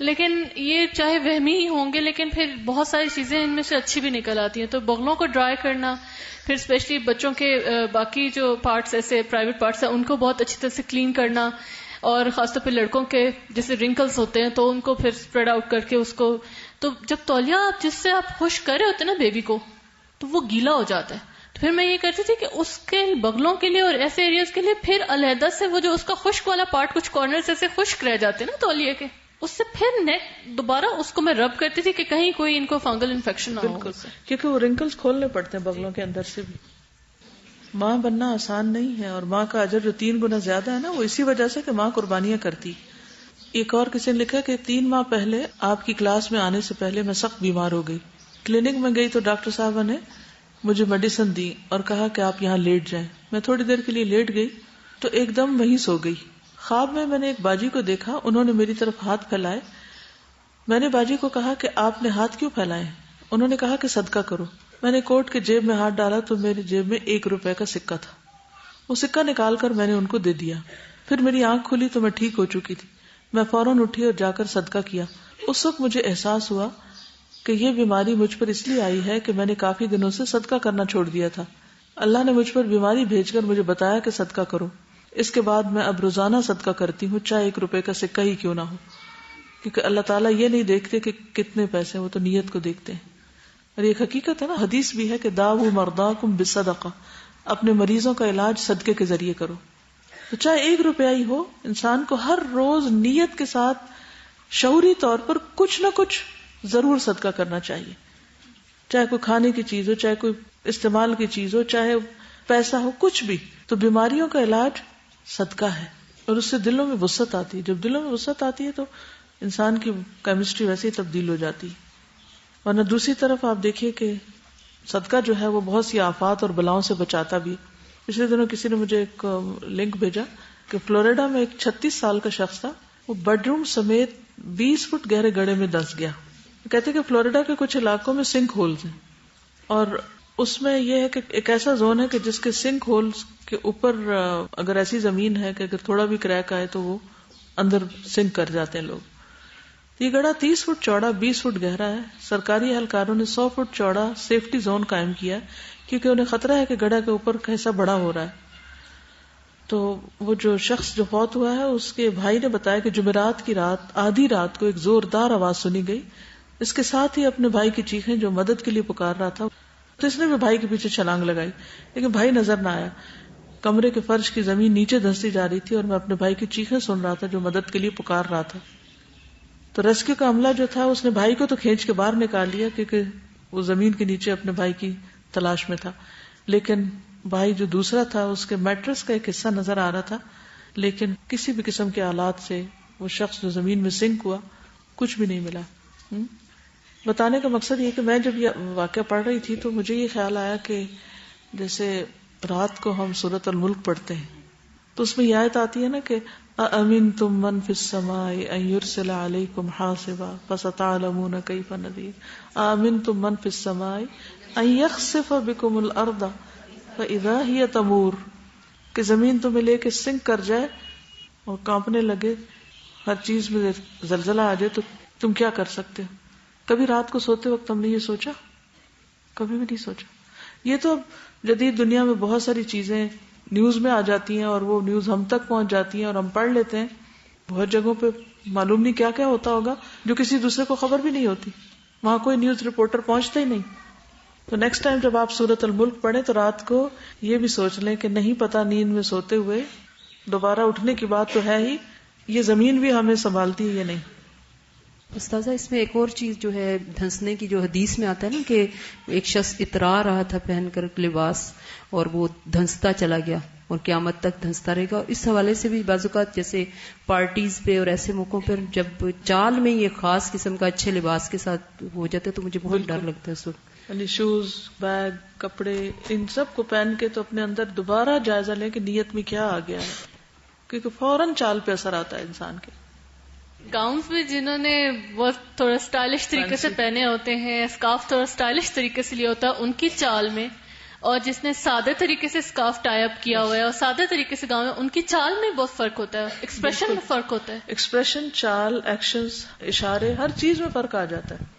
لیکن یہ چاہے وہمی ہی ہوں گے لیکن پھر بہت ساری چیزیں ان میں سے اچھی بھی نکل آتی ہیں. تو بغلوں کو ڈرائی کرنا، پھر اسپیشلی بچوں کے باقی جو پارٹس ایسے پرائیویٹ پارٹس ہیں ان کو بہت اچھی طرح سے کلین کرنا، اور خاص طور پہ لڑکوں کے جیسے رنکلز ہوتے ہیں تو ان کو پھر اسپریڈ آؤٹ کر کے اس کو، تو جب تولیہ جس سے آپ خشک کر رہے ہوتے ہیں نا بیبی کو تو وہ گیلا ہو جاتا ہے. تو پھر میں یہ کرتی تھی کہ اس کے بغلوں کے لیے اور ایسے ایریاز کے لیے پھر علیحدہ سے وہ جو اس کا خشک والا پارٹ کچھ کارنرز ایسے خشک رہ جاتے ہیں نا تولیے کے، اس سے پھر نیک دوبارہ اس کو میں رب کرتی تھی کہ کہیں کوئی ان کو فنگل انفیکشن نہ ہو. بالکل، کیونکہ وہ رنکلز کھولنے پڑتے ہیں بغلوں کے اندر سے بھی. ماں بننا آسان نہیں ہے، اور ماں کا اجر جو 3 گنا زیادہ ہے نا وہ اسی وجہ سے کہ ماں قربانیاں کرتی. ایک اور کسی نے لکھا کہ 3 ماہ پہلے آپ کی کلاس میں آنے سے پہلے میں سخت بیمار ہو گئی. کلینک میں گئی تو ڈاکٹر صاحبہ نے مجھے میڈیسن دی اور کہا کہ آپ یہاں لیٹ جائیں. میں تھوڑی دیر کے لیے لیٹ گئی تو ایک دم وہیں سو گئی. خواب میں نے ایک باجی کو دیکھا، انہوں نے میری طرف ہاتھ پھیلائے. میں نے باجی کو کہا کہ آپ نے ہاتھ کیوں پھیلائے؟ انہوں نے کہا کہ صدقہ کرو. میں نے کوٹ کے جیب میں ہاتھ ڈالا تو میری جیب میں 1 روپے کا سکہ تھا. وہ سکہ نکال کر میں نے ان کو دے دیا. پھر میری آنکھ کھلی تو میں ٹھیک ہو چکی تھی. میں فوراً اٹھی اور جا کر صدقہ کیا. اس وقت مجھے احساس ہوا کہ یہ بیماری مجھ پر اس لیے آئی ہے کہ میں نے کافی دنوں سے صدقہ کرنا چھوڑ دیا تھا. اللہ نے مجھ پر بیماری بھیج کر مجھے بتایا کہ صدقہ کرو. اس کے بعد میں اب روزانہ صدقہ کرتی ہوں، چاہے 1 روپے کا سکہ ہی کیوں نہ ہو، کیونکہ اللہ تعالیٰ یہ نہیں دیکھتے کہ کتنے پیسے، وہ تو نیت کو دیکھتے ہیں. اور یہ حقیقت ہے نا، حدیث بھی ہے کہ داؤ مرضاکم بالصدقہ، اپنے مریضوں کا علاج صدقے کے ذریعے کرو. تو چاہے 1 روپیہ ہی ہو، انسان کو ہر روز نیت کے ساتھ شعوری طور پر کچھ نہ کچھ ضرور صدقہ کرنا چاہیے. چاہے کوئی کھانے کی چیز ہو، چاہے کوئی استعمال کی چیز ہو، چاہے پیسہ ہو، کچھ بھی. تو بیماریوں کا علاج صدقہ ہے، اور اس سے دلوں میں وسعت آتی ہے. جب دلوں میں وسعت آتی ہے تو انسان کی کیمسٹری ویسے ہی تبدیل ہو جاتی ہے. ورنہ دوسری طرف آپ دیکھیے کہ صدقہ جو ہے وہ بہت سی آفات اور بلاؤں سے بچاتا بھی. پچھلے دنوں کسی نے مجھے ایک لنک بھیجا کہ فلوریڈا میں ایک 36 سال کا شخص تھا، وہ بیڈ روم سمیت 20 فٹ گہرے گڑھے میں دھنس گیا. کہتے کہ فلوریڈا کے کچھ علاقوں میں سنک ہولز ہیں، اور اس میں یہ ہے کہ ایک ایسا زون ہے کہ جس کے سنک ہولز کے اوپر اگر ایسی زمین ہے کہ اگر تھوڑا بھی کریک آئے تو وہ اندر سنک کر جاتے ہیں لوگ. یہ گڑھا 30 فٹ چوڑا 20 فٹ گہرا ہے. سرکاری اہلکاروں نے 100 فٹ چوڑا سیفٹی زون قائم کیا کیونکہ انہیں خطرہ ہے کہ گڑھا کے اوپر کا حصہ بڑا ہو رہا ہے. تو وہ جو شخص جو فوت ہوا ہے اس کے بھائی نے بتایا کہ جمعرات کی رات آدھی رات کو ایک زوردار آواز سنی گئی. اس کے ساتھ ہی اپنے بھائی کی چیخیں جو مدد کے لیے پکار رہا تھا، تو اس نے بھی بھائی کے پیچھے چھلانگ لگائی، لیکن بھائی نظر نہ آیا. کمرے کے فرش کی زمین نیچے دھنستی جا رہی تھی اور میں اپنے بھائی کی چیخیں سن رہا تھا جو مدد کے لیے پکار رہا تھا. تو ریسکیو کا عملہ جو تھا اس نے بھائی کو تو کھینچ کے باہر نکال لیا کیونکہ وہ زمین کے نیچے اپنے بھائی کی تلاش میں تھا، لیکن بھائی جو دوسرا تھا اس کے میٹرس کا ایک حصہ نظر آ رہا تھا، لیکن کسی بھی قسم کے آلات سے وہ شخص جو زمین میں سنک ہوا کچھ بھی نہیں ملا. بتانے کا مقصد یہ کہ میں جب یہ واقعہ پڑھ رہی تھی تو مجھے یہ خیال آیا کہ جیسے رات کو ہم سورۃ الملک پڑھتے ہیں تو اس میں یہ آیت آتی ہے نا کہ أَأَمِنْتُمْ مَنْ فِي السَّمَاءِ أَن يُرْسِلَ عَلَيْكُمْ حَاصِبًا فَسَتَعْلَمُونَ كَيْفَ نَذِيرِ أَأَمِنْتُمْ مَنْ فِي السَّمَاءِ أَن يَخْسِفَ بِكُمُ الْأَرْضَ فَإِذَا هِيَ تَمُورُ کہ زمین تمہیں لے کے سنک کر جائے اور کانپنے لگے، ہر چیز میں زلزلہ آ جائے، تو تم کیا کر سکتے ہو؟ کبھی رات کو سوتے وقت ہم نے یہ سوچا؟ کبھی بھی نہیں سوچا. یہ تو جدید دنیا میں بہت ساری چیزیں نیوز میں آ جاتی ہیں اور وہ نیوز ہم تک پہنچ جاتی ہیں اور ہم پڑھ لیتے ہیں. بہت جگہوں پہ معلوم نہیں کیا کیا ہوتا ہوگا جو کسی دوسرے کو خبر بھی نہیں ہوتی، وہاں کوئی نیوز رپورٹر پہنچتا ہی نہیں. تو نیکسٹ ٹائم جب آپ سورۃ الملک پڑھیں تو رات کو یہ بھی سوچ لیں کہ نہیں پتا نیند میں سوتے ہوئے دوبارہ اٹھنے کی بات تو ہے ہی، یہ زمین بھی ہمیں سنبھالتی ہے یا نہیں. استاذہ اس میں ایک اور چیز جو ہے دھنسنے کی، جو حدیث میں آتا ہے نا کہ ایک شخص اترا رہا تھا پہن کر لباس اور وہ دھنستا چلا گیا اور قیامت تک دھنستا رہے گا. اس حوالے سے بھی بعض اوقات جیسے پارٹیز پہ اور ایسے موقعوں پر جب چال میں یہ خاص قسم کا اچھے لباس کے ساتھ ہو جاتا ہے تو مجھے بہت ڈر لگتا ہے اس وقت. یعنی شوز، بیگ، کپڑے، ان سب کو پہن کے تو اپنے اندر دوبارہ جائزہ لیں کہ نیت میں کیا آ گیا ہے، کیونکہ فوراً چال پہ اثر آتا ہے انسان کے. گاؤنز بھی جنہوں نے بہت تھوڑا اسٹائلش طریقے سے پہنے ہوتے ہیں، اسکارف تھوڑا اسٹائلش طریقے سے لیا ہوتا ہے ان کی چال میں، اور جس نے سادے طریقے سے اسکارف ٹائی اپ کیا ہوا ہے اور سادے طریقے سے گاؤن میں، ان کی چال میں بہت فرق ہوتا ہے، ایکسپریشن میں فرق ہوتا ہے. ایکسپریشن، چال، ایکشنز، اشارے، ہر چیز میں فرق آ جاتا ہے.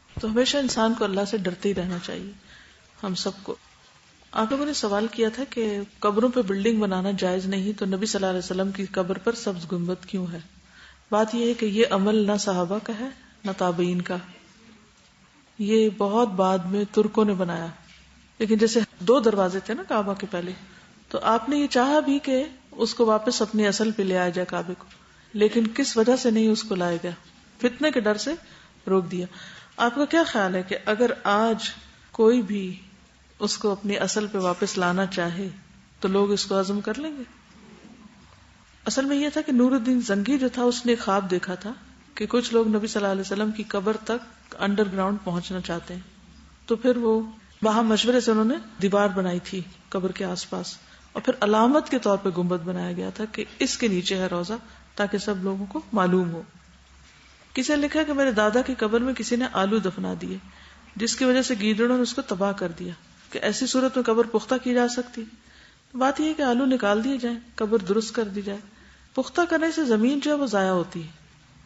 تو ہمیشہ انسان کو اللہ سے ڈرتے ہی رہنا چاہیے ہم سب کو. آپ لوگوں نے سوال کیا تھا کہ قبروں پہ بلڈنگ بنانا جائز نہیں تو نبی صلی اللہ علیہ وسلم کی قبر پر سبز گنبد کیوں ہے؟ بات یہ ہے کہ یہ عمل نہ صحابہ کا ہے نہ تابعین کا، یہ بہت بعد میں ترکوں نے بنایا. لیکن جیسے 2 دروازے تھے نا کعبہ کے پہلے، تو آپ نے یہ چاہا بھی کہ اس کو واپس اپنی اصل پہ لے آیا جائے کعبے کو، لیکن کس وجہ سے نہیں اس کو لایا گیا؟ فتنے کے ڈر سے روک دیا. آپ کا کیا خیال ہے کہ اگر آج کوئی بھی اس کو اپنی اصل پہ واپس لانا چاہے تو لوگ اس کو عزم کر لیں گے؟ اصل میں یہ تھا کہ نور الدین زنگی جو تھا اس نے خواب دیکھا تھا کہ کچھ لوگ نبی صلی اللہ علیہ وسلم کی قبر تک انڈر گراؤنڈ پہنچنا چاہتے ہیں. تو پھر وہ وہاں مشورے سے انہوں نے دیوار بنائی تھی قبر کے آس پاس، اور پھر علامت کے طور پہ گنبد بنایا گیا تھا کہ اس کے نیچے ہے روزہ، تاکہ سب لوگوں کو معلوم ہو. کسی نے لکھا کہ میرے دادا کی قبر میں کسی نے آلو دفنا دیے جس کی وجہ سے گیدڑوں نے اس کو تباہ کر دیا، کہ ایسی صورت میں قبر پختہ کی جا سکتی. بات یہ ہے کہ آلو نکال دیے جائیں، قبر درست کر دی جائے. پختہ کرنے سے زمین جو ہے وہ ضائع ہوتی ہے،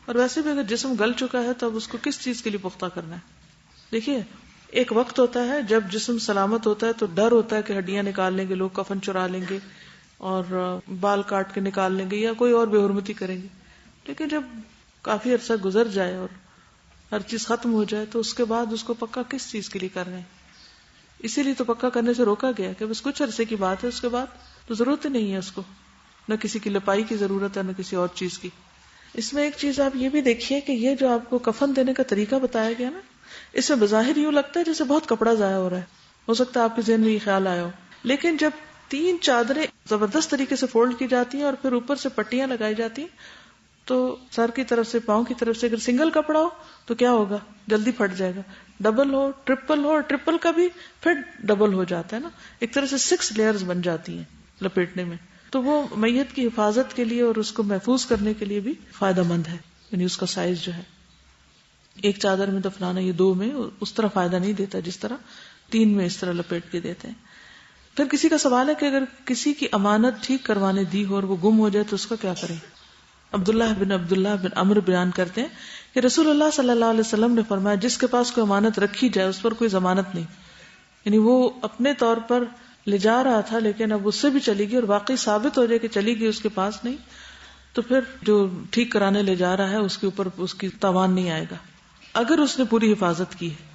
اور ویسے بھی اگر جسم گل چکا ہے تو اب اس کو کس چیز کے لیے پختہ کرنا ہے؟ دیکھیے ایک وقت ہوتا ہے جب جسم سلامت ہوتا ہے تو ڈر ہوتا ہے کہ ہڈیاں نکال لیں گے لوگ، کفن چرا لیں گے اور بال کاٹ کے نکال لیں گے یا کوئی اور بے حرمتی کریں گے. لیکن جب کافی عرصہ گزر جائے اور ہر چیز ختم ہو جائے تو اس کے بعد اس کو پکا کس چیز کے لیے کر رہے ہیں؟ اسی لیے تو پکا کرنے سے روکا گیا کہ بس کچھ عرصے کی بات ہے، اس کے بعد تو ضرورت ہی نہیں ہے اس کو، نہ کسی کی لپائی کی ضرورت ہے نہ کسی اور چیز کی. اس میں ایک چیز آپ یہ بھی دیکھیے کہ یہ جو آپ کو کفن دینے کا طریقہ بتایا گیا نا، اس میں بظاہر یوں لگتا ہے جیسے بہت کپڑا ضائع ہو رہا ہے. ہو سکتا ہے آپ کے ذہن میں یہ خیال آیا ہو، لیکن جب 3 چادریں زبردست طریقے سے فولڈ کی جاتی ہیں اور پھر اوپر سے پٹیاں لگائی جاتی ہیں تو سر کی طرف سے پاؤں کی طرف سے اگر سنگل کپڑا ہو تو کیا ہوگا؟ جلدی پھٹ جائے گا. ڈبل ہو، ٹرپل ہو، ٹرپل کا بھی پھر ڈبل ہو جاتا ہے نا، ایک طرح سے 6 لیئرز بن جاتی ہیں لپیٹنے میں. تو وہ میت کی حفاظت کے لیے اور اس کو محفوظ کرنے کے لیے بھی فائدہ مند ہے. یعنی اس کا سائز جو ہے ایک چادر میں دفنانا، یہ 2 میں اس طرح فائدہ نہیں دیتا جس طرح 3 میں اس طرح لپیٹ کے دیتے ہیں. پھر کسی کا سوال ہے کہ اگر کسی کی امانت ٹھیک کروانے دی ہو اور وہ گم ہو جائے تو اس کا کیا کریں؟ عبداللہ بن عمرو بیان کرتے ہیں کہ رسول اللہ صلی اللہ علیہ وسلم نے فرمایا جس کے پاس کوئی امانت رکھی جائے اس پر کوئی ضمانت نہیں. یعنی وہ اپنے طور پر لے جا رہا تھا لیکن اب اس سے بھی چلی گئی اور واقعی ثابت ہو جائے کہ چلی گئی اس کے پاس نہیں، تو پھر جو ٹھیک کرانے لے جا رہا ہے اس کے اوپر اس کی تاوان نہیں آئے گا اگر اس نے پوری حفاظت کی ہے.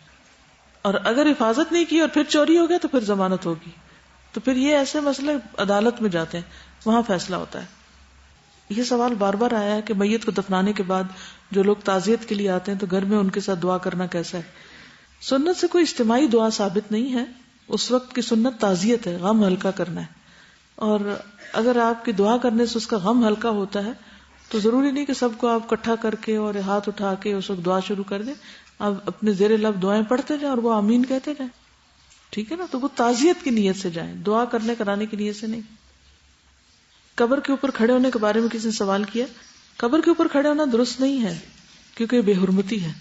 اور اگر حفاظت نہیں کی اور پھر چوری ہو گیا تو پھر ضمانت ہوگی. تو پھر یہ ایسے مسئلے عدالت میں جاتے ہیں، وہاں فیصلہ ہوتا ہے. یہ سوال بار بار آیا ہے کہ میت کو دفنانے کے بعد جو لوگ تعزیت کے لیے آتے ہیں تو گھر میں ان کے ساتھ دعا کرنا کیسا ہے؟ سنت سے کوئی اجتماعی دعا ثابت نہیں ہے، اس وقت کی سنت تعزیت ہے، غم ہلکا کرنا ہے. اور اگر آپ کی دعا کرنے سے اس کا غم ہلکا ہوتا ہے تو ضروری نہیں کہ سب کو آپ اکٹھا کر کے اور ہاتھ اٹھا کے اس وقت دعا شروع کر دیں. آپ اپنے زیر لب دعائیں پڑھتے جائیں اور وہ آمین کہتے جائیں. ٹھیک ہے نا؟ تو وہ تعزیت کی نیت سے جائیں، دعا کرنے کرانے کی نیت سے نہیں. قبر کے اوپر کھڑے ہونے کے بارے میں کسی نے سوال کیا. قبر کے اوپر کھڑے ہونا درست نہیں ہے کیونکہ بے حرمتی ہے.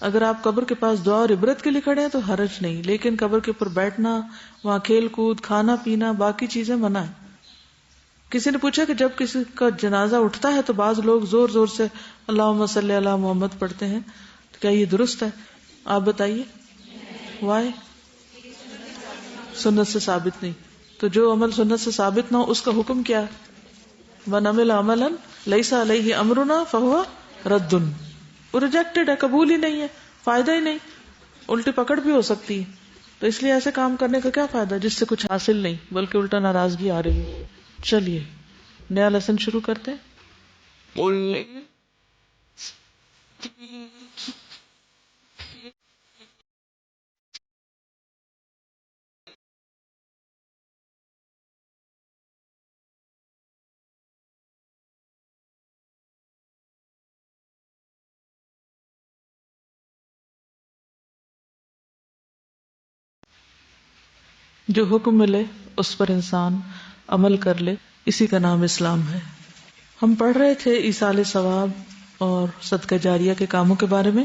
اگر آپ قبر کے پاس دعا اور عبرت کے لیے کھڑے ہیں تو حرج نہیں، لیکن قبر کے اوپر بیٹھنا، وہاں کھیل کود، کھانا پینا، باقی چیزیں منع ہے. کسی نے پوچھا کہ جب کسی کا جنازہ اٹھتا ہے تو بعض لوگ زور زور سے اللہم صلی علی محمد پڑھتے ہیں، تو کیا یہ درست ہے؟ آپ بتائیے. وائے؟ سنت سے ثابت نہیں. تو جو عمل سنت سے ثابت نہ ہو اس کا حکم کیا ہے؟ من عمل عملا لیس علیہ امرنا فہو رد. وہ ریجیکٹڈ ہے، قبول ہی نہیں ہے، فائدہ ہی نہیں، الٹی پکڑ بھی ہو سکتی ہے. تو اس لیے ایسے کام کرنے کا کیا فائدہ جس سے کچھ حاصل نہیں بلکہ الٹا ناراضگی آ رہی ہے. چلیے نیا لیسن شروع کرتے ہیں. جو حکم ملے اس پر انسان عمل کر لے، اسی کا نام اسلام ہے. ہم پڑھ رہے تھے ایصال ثواب اور صدقہ جاریہ کے کاموں کے بارے میں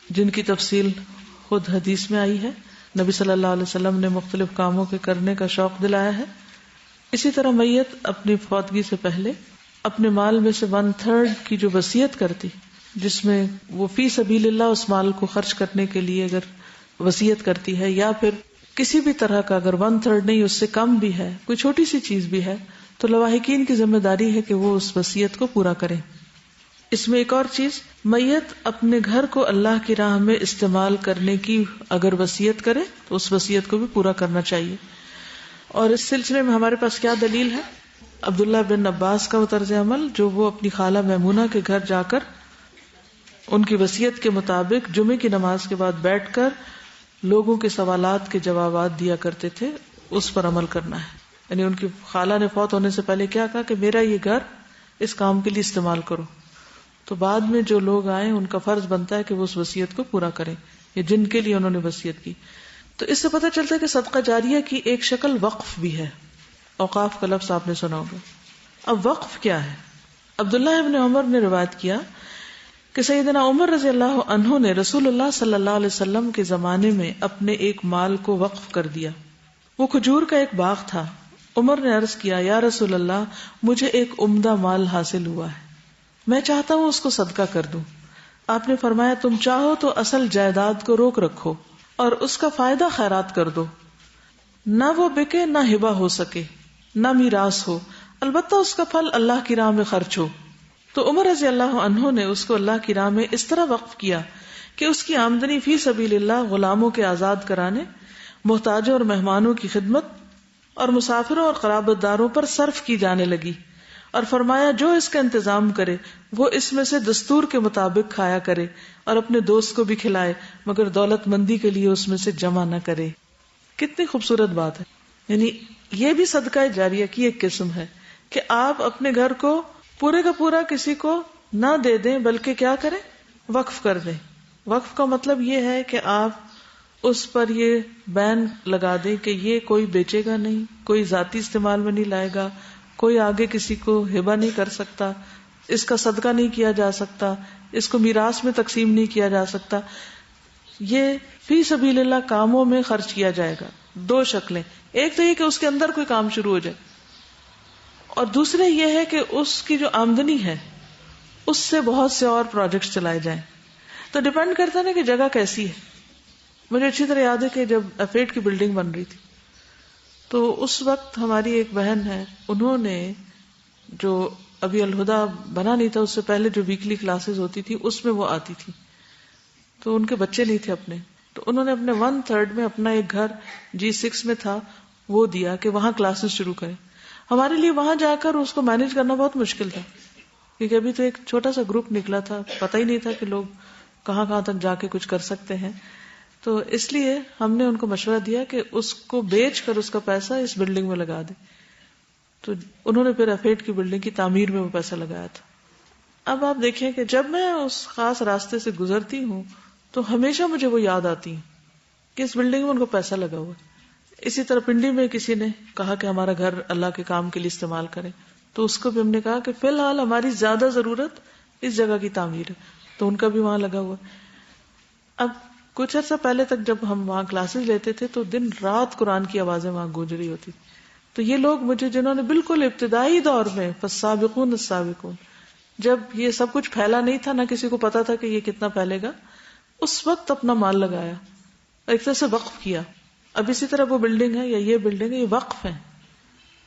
جن کی تفصیل خود حدیث میں آئی ہے. نبی صلی اللہ علیہ وسلم نے مختلف کاموں کے کرنے کا شوق دلایا ہے. اسی طرح میت اپنی فوتگی سے پہلے اپنے مال میں سے 1/3 کی جو وصیت کرتی، جس میں وہ فی سبیل اللہ اس مال کو خرچ کرنے کے لیے اگر وصیت کرتی ہے، یا پھر کسی بھی طرح کا اگر 1/3 نہیں اس سے کم بھی ہے، کوئی چھوٹی سی چیز بھی ہے، تو لواحقین کی ذمہ داری ہے کہ وہ اس وصیت کو پورا کریں. اس میں ایک اور چیز، میت اپنے گھر کو اللہ کی راہ میں استعمال کرنے کی اگر وصیت کرے تو اس وصیت کو بھی پورا کرنا چاہیے. اور اس سلسلے میں ہمارے پاس کیا دلیل ہے؟ عبداللہ بن عباس کا وہ طرز عمل جو وہ اپنی خالہ میمونہ کے گھر جا کر ان کی وصیت کے مطابق جمعے کی نماز کے بعد بیٹھ کر لوگوں کے سوالات کے جوابات دیا کرتے تھے، اس پر عمل کرنا ہے. یعنی ان کی خالہ نے فوت ہونے سے پہلے کیا کہا کہ میرا یہ گھر اس کام کے لیے استعمال کرو، تو بعد میں جو لوگ آئیں ان کا فرض بنتا ہے کہ وہ اس وصیت کو پورا کریں، یا جن کے لیے انہوں نے وصیت کی. تو اس سے پتہ چلتا ہے کہ صدقہ جاریہ کی ایک شکل وقف بھی ہے. اوقاف کا لفظ آپ نے سنا ہوگا. اب وقف کیا ہے؟ عبداللہ ابن عمر نے روایت کیا کہ سیدنا عمر رضی اللہ عنہ نے رسول اللہ صلی اللہ علیہ وسلم کے زمانے میں اپنے ایک مال کو وقف کر دیا. وہ کھجور کا ایک باغ تھا. عمر نے عرض کیا، یا رسول اللہ، مجھے ایک عمدہ مال حاصل ہوا ہے، میں چاہتا ہوں اس کو صدقہ کر دوں. آپ نے فرمایا، تم چاہو تو اصل جائیداد کو روک رکھو اور اس کا فائدہ خیرات کر دو، نہ وہ بکے نہ ہبہ ہو سکے نہ میراث ہو، البتہ اس کا پھل اللہ کی راہ میں خرچ ہو. تو عمر رضی اللہ عنہ نے اس کو اللہ کی راہ میں اس طرح وقف کیا کہ اس کی آمدنی فی سبیل اللہ غلاموں کے آزاد کرانے، محتاجوں اور مہمانوں کی خدمت اور مسافروں اور قرابت داروں پر صرف کی جانے لگی. اور فرمایا، جو اس کا انتظام کرے وہ اس میں سے دستور کے مطابق کھایا کرے اور اپنے دوست کو بھی کھلائے، مگر دولت مندی کے لیے اس میں سے جمع نہ کرے. کتنی خوبصورت بات ہے. یعنی یہ بھی صدقہ جاریہ کی ایک قسم ہے کہ آپ اپنے گھر کو پورے کا پورا کسی کو نہ دے دیں بلکہ کیا کریں؟ وقف کر دیں. وقف کا مطلب یہ ہے کہ آپ اس پر یہ بین لگا دیں کہ یہ کوئی بیچے گا نہیں، کوئی ذاتی استعمال میں نہیں لائے گا، کوئی آگے کسی کو ہبہ نہیں کر سکتا، اس کا صدقہ نہیں کیا جا سکتا، اس کو میراث میں تقسیم نہیں کیا جا سکتا. یہ فی سبیل اللہ کاموں میں خرچ کیا جائے گا. 2 شکلیں، ایک تو یہ کہ اس کے اندر کوئی کام شروع ہو جائے، اور دوسرے یہ ہے کہ اس کی جو آمدنی ہے اس سے بہت سے اور پروجیکٹس چلائے جائیں. تو ڈیپینڈ کرتا ہے نا کہ جگہ کیسی ہے. مجھے اچھی طرح یاد ہے کہ جب F8 کی بلڈنگ بن رہی تھی تو اس وقت ہماری ایک بہن ہے، انہوں نے جو ابھی الہدا بنا نہیں تھا اس سے پہلے جو ویکلی کلاسز ہوتی تھی اس میں وہ آتی تھی، تو ان کے بچے نہیں تھے اپنے، تو انہوں نے اپنے 1/3 میں اپنا ایک گھر G6 میں تھا وہ دیا کہ وہاں کلاسز شروع کریں. ہمارے لیے وہاں جا کر اس کو مینج کرنا بہت مشکل تھا کیونکہ ابھی تو ایک چھوٹا سا گروپ نکلا تھا، پتہ ہی نہیں تھا کہ لوگ کہاں کہاں تک جا کے کچھ کر سکتے ہیں. تو اس لیے ہم نے ان کو مشورہ دیا کہ اس کو بیچ کر اس کا پیسہ اس بلڈنگ میں لگا دے. تو انہوں نے پھر F8 کی بلڈنگ کی تعمیر میں وہ پیسہ لگایا تھا. اب آپ دیکھیں کہ جب میں اس خاص راستے سے گزرتی ہوں تو ہمیشہ مجھے وہ یاد آتی ہیں کہ اس بلڈنگ میں ان کو پیسہ لگا ہوا ہے. اسی طرح پنڈی میں کسی نے کہا کہ ہمارا گھر اللہ کے کام کے لیے استعمال کریں, تو اس کو بھی ہم نے کہا کہ فی الحال ہماری زیادہ ضرورت اس جگہ کی تعمیر ہے, تو ان کا بھی وہاں لگا ہوا. اب کچھ عرصہ پہلے تک جب ہم وہاں کلاسز لیتے تھے تو دن رات قرآن کی آوازیں وہاں گونج رہی ہوتی. تو یہ لوگ مجھے جنہوں نے بالکل ابتدائی دور میں فالسابقون السابقون, جب یہ سب کچھ پھیلا نہیں تھا, نہ کسی کو پتا تھا کہ یہ کتنا پھیلے گا, اس وقت اپنا مال لگایا, ایک طرح سے وقف کیا. اب اسی طرح وہ بلڈنگ ہے یا یہ بلڈنگ ہے, یہ وقف ہے,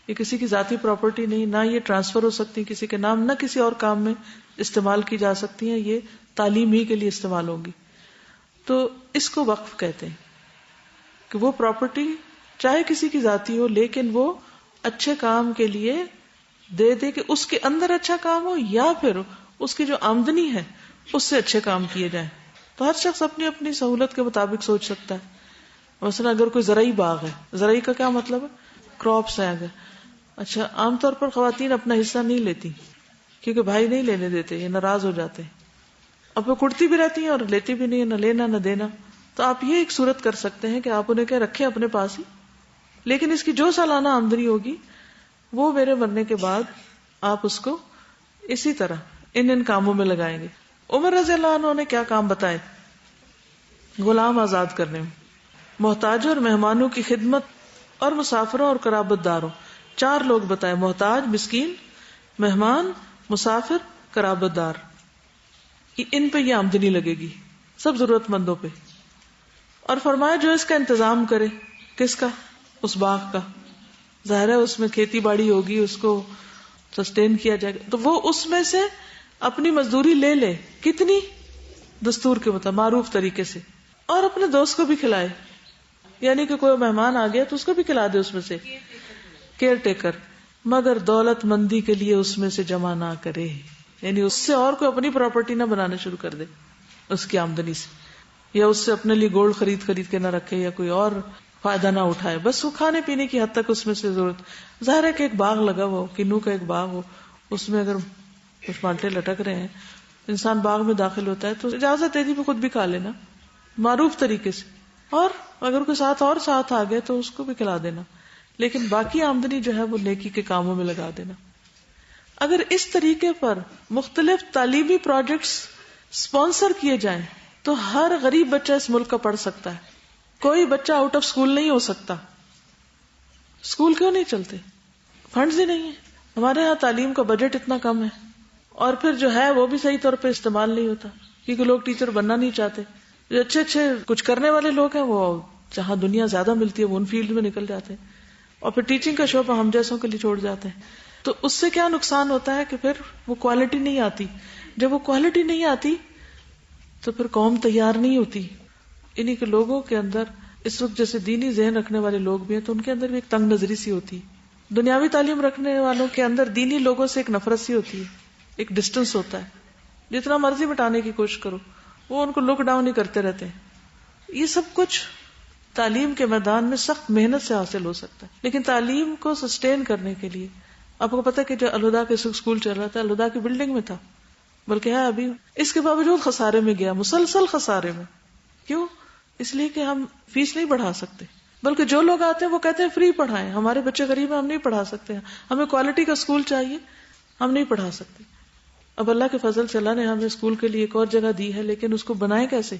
یہ کسی کی ذاتی پراپرٹی نہیں, نہ یہ ٹرانسفر ہو سکتی کسی کے نام, نہ کسی اور کام میں استعمال کی جا سکتی ہیں, یہ تعلیم ہی کے لیے استعمال ہوگی. تو اس کو وقف کہتے ہیں کہ وہ پراپرٹی چاہے کسی کی ذاتی ہو لیکن وہ اچھے کام کے لیے دے دے کہ اس کے اندر اچھا کام ہو, یا پھر اس کی جو آمدنی ہے اس سے اچھے کام کیے جائیں. تو ہر شخص اپنی اپنی سہولت کے مطابق سوچ سکتا ہے. مثلا اگر کوئی زرعی باغ ہے, زرعی کا کیا مطلب ہے, کراپس ہیں اگر, اچھا عام طور پر خواتین اپنا حصہ نہیں لیتی کیونکہ بھائی نہیں لینے دیتے, یہ ناراض ہو جاتے ہیں. اب وہ کڑتی بھی رہتی ہیں اور لیتی بھی نہیں, نہ لینا نہ دینا. تو آپ یہ ایک صورت کر سکتے ہیں کہ آپ انہیں کیا رکھیں اپنے پاس ہی, لیکن اس کی جو سالانہ آمدنی ہوگی وہ میرے مرنے کے بعد آپ اس کو اسی طرح ان کاموں میں لگائیں گے. عمر رضی اللہ عنہ نے کیا کام بتائے؟ غلام آزاد کرنے میں, محتاجوں اور مہمانوں کی خدمت, اور مسافروں اور قرابت داروں. 4 لوگ بتائے, محتاج, مسکین, مہمان, مسافر, قرابت دار. ان پہ یہ آمدنی لگے گی, سب ضرورت مندوں پہ. اور فرمایا جو اس کا انتظام کرے, کس کا؟ اس باغ کا. ظاہر ہے اس میں کھیتی باڑی ہوگی, اس کو سسٹین کیا جائے گا, تو وہ اس میں سے اپنی مزدوری لے لے. کتنی؟ دستور کے مطابق, معروف طریقے سے. اور اپنے دوست کو بھی کھلائے, یعنی کہ کوئی مہمان آ گیا تو اس کو بھی کھلا دے اس میں سے. Care taker. مگر دولت مندی کے لیے اس میں سے جمع نہ کرے, یعنی اس سے اور کوئی اپنی پراپرٹی نہ بنانا شروع کر دے اس کی آمدنی سے, یا اس سے اپنے لیے گولڈ خرید کے نہ رکھے, یا کوئی اور فائدہ نہ اٹھائے. بس وہ کھانے پینے کی حد تک اس میں سے ضرورت. ظاہر ہے کہ ایک باغ لگا ہو, کنو کا ایک باغ ہو, اس میں اگر کچھ مالٹے لٹک رہے ہیں, انسان باغ میں داخل ہوتا ہے تو اجازت دے دی بھی خود بھی کھا لینا معروف طریقے سے, اور اگر کوئی ساتھ آ گئے تو اس کو بھی کھلا دینا, لیکن باقی آمدنی جو ہے وہ نیکی کے کاموں میں لگا دینا. اگر اس طریقے پر مختلف تعلیمی پروجیکٹس اسپانسر کیے جائیں تو ہر غریب بچہ اس ملک کا پڑھ سکتا ہے. کوئی بچہ آؤٹ آف اسکول نہیں ہو سکتا. اسکول کیوں نہیں چلتے؟ فنڈز ہی نہیں ہے. ہمارے ہاں تعلیم کا بجٹ اتنا کم ہے, اور پھر جو ہے وہ بھی صحیح طور پہ استعمال نہیں ہوتا کیونکہ لوگ ٹیچر بننا نہیں چاہتے. جو اچھے کچھ کرنے والے لوگ ہیں وہ جہاں دنیا زیادہ ملتی ہے وہ ان فیلڈ میں نکل جاتے ہیں, اور پھر ٹیچنگ کا شعبہ ہم جیسوں کے لیے چھوڑ جاتے ہیں. تو اس سے کیا نقصان ہوتا ہے کہ پھر وہ کوالٹی نہیں آتی. جب وہ کوالٹی نہیں آتی تو پھر قوم تیار نہیں ہوتی. انہی کے لوگوں کے اندر اس وقت جیسے دینی ذہن رکھنے والے لوگ بھی ہیں تو ان کے اندر بھی ایک تنگ نظری سی ہوتی. دنیاوی تعلیم رکھنے والوں کے اندر دینی لوگوں سے ایک نفرت سی ہوتی ہے, ایک ڈسٹنس ہوتا ہے. جتنا مرضی مٹانے کی کوشش کرو وہ ان کو لک ڈاؤن ہی کرتے رہتے ہیں. یہ سب کچھ تعلیم کے میدان میں سخت محنت سے حاصل ہو سکتا ہے, لیکن تعلیم کو سسٹین کرنے کے لیے آپ کو پتا کہ جو الہدا کے اسکول چل رہا تھا الہدا کی بلڈنگ میں تھا, بلکہ ہے ابھی, اس کے باوجود خسارے میں گیا, مسلسل خسارے میں. کیوں؟ اس لیے کہ ہم فیس نہیں بڑھا سکتے, بلکہ جو لوگ آتے ہیں وہ کہتے ہیں فری پڑھائیں, ہمارے بچے غریب ہیں ہم نہیں پڑھا سکتے ہیں, ہمیں کوالٹی کا اسکول چاہیے, ہم نہیں پڑھا سکتے. اب اللہ کے فضل سے اللہ نے ہمیں اسکول کے لیے ایک اور جگہ دی ہے, لیکن اس کو بنائیں کیسے؟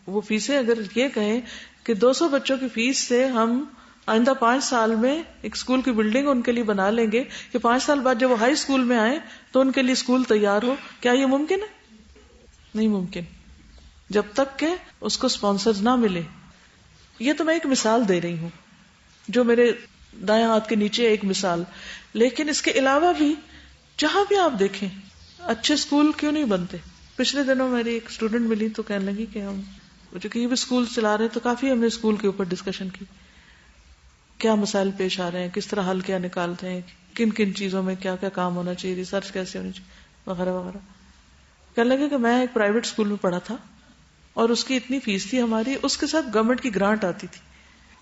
وہ فیسیں اگر یہ کہیں کہ 200 بچوں کی فیس سے ہم آئندہ 5 سال میں ایک اسکول کی بلڈنگ ان کے لیے بنا لیں گے کہ 5 سال بعد جب وہ ہائی اسکول میں آئے تو ان کے لیے اسکول تیار ہو, کیا یہ ممکن ہے؟ نہیں ممکن, جب تک کہ اس کو اسپانسرز نہ ملے. یہ تو میں ایک مثال دے رہی ہوں جو میرے دائیں ہاتھ کے نیچے ایک مثال, لیکن اس کے علاوہ بھی جہاں بھی آپ دیکھیں اچھے اسکول کیوں نہیں بنتے. پچھلے دنوں میری ایک اسٹوڈنٹ ملی تو کہنے لگی کہ ہم جو کہیں بھی اسکول چلا رہے ہیں تو کافی ہم نے اسکول کے اوپر ڈسکشن کی, کیا مسائل پیش آ رہے ہیں, کس طرح حل کیا نکالتے ہیں, کن کن چیزوں میں کیا کیا کام ہونا چاہیے, ریسرچ کیسے ہونی چاہیے, وغیرہ وغیرہ. کہنے لگے کہ میں ایک پرائیویٹ اسکول میں پڑھا تھا اور اس کی اتنی فیس تھی ہماری، اس کے ساتھ گورنمنٹ کی گرانٹ آتی تھی.